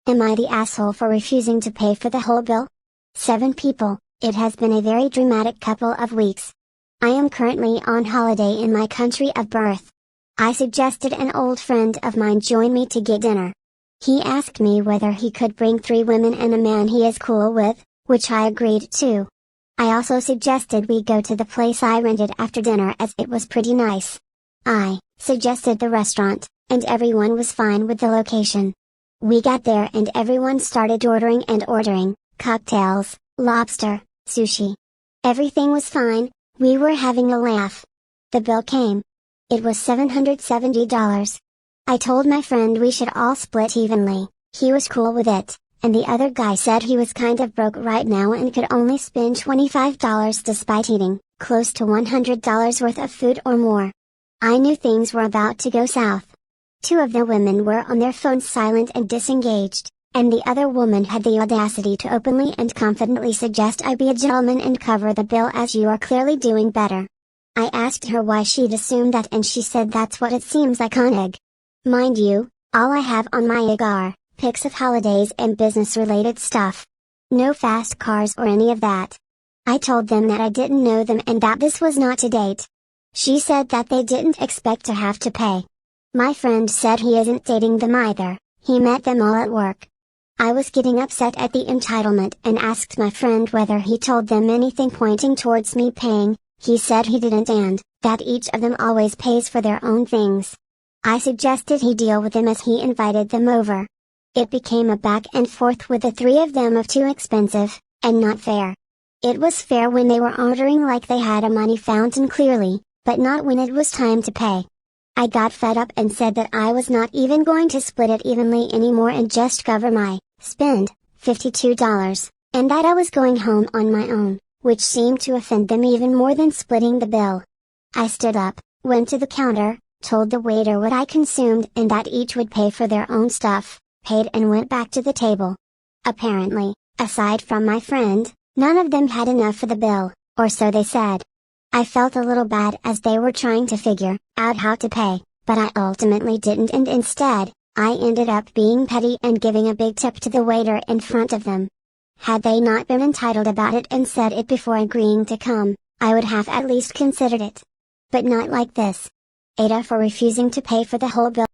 Am I the asshole for refusing to pay for the whole bill? 7 people, it has been a very dramatic couple of weeks. I am currently on holiday in my country of birth. I suggested an old friend of mine join me to get dinner. He asked me whether he could bring 3 women and a man he is cool with, which I agreed to. I also suggested we go to the place I rented after dinner as it was pretty nice. I suggested the restaurant, and everyone was fine with the location. We got there and everyone started ordering, cocktails, lobster, sushi. Everything was fine, we were having a laugh. The bill came. It was $770. I told my friend we should all split evenly, he was cool with it, and the other guy said he was kind of broke right now and could only spend $25 despite eating close to $100 worth of food or more. I knew things were about to go south. 2 of the women were on their phones silent and disengaged, and the other woman had the audacity to openly and confidently suggest I be a gentleman and cover the bill as you are clearly doing better. I asked her why she'd assumed that and she said that's what it seems like on egg. Mind you, all I have on my egg are pics of holidays and business-related stuff. No fast cars or any of that. I told them that I didn't know them and that this was not to date. She said that they didn't expect to have to pay. My friend said he isn't dating them either, he met them all at work. I was getting upset at the entitlement and asked my friend whether he told them anything pointing towards me paying. He said he didn't and that each of them always pays for their own things. I suggested he deal with them as he invited them over. It became a back and forth with the 3 of them of too expensive, and not fair. It was fair when they were ordering like they had a money fountain clearly, but not when it was time to pay. I got fed up and said that I was not even going to split it evenly anymore and just cover my spend, $52, and that I was going home on my own, which seemed to offend them even more than splitting the bill. I stood up, went to the counter, told the waiter what I consumed and that each would pay for their own stuff, paid and went back to the table. Apparently, aside from my friend, none of them had enough for the bill, or so they said. I felt a little bad as they were trying to figure out how to pay, but I ultimately didn't and instead, I ended up being petty and giving a big tip to the waiter in front of them. Had they not been entitled about it and said it before agreeing to come, I would have at least considered it. But not like this. AITA for refusing to pay for the whole bill.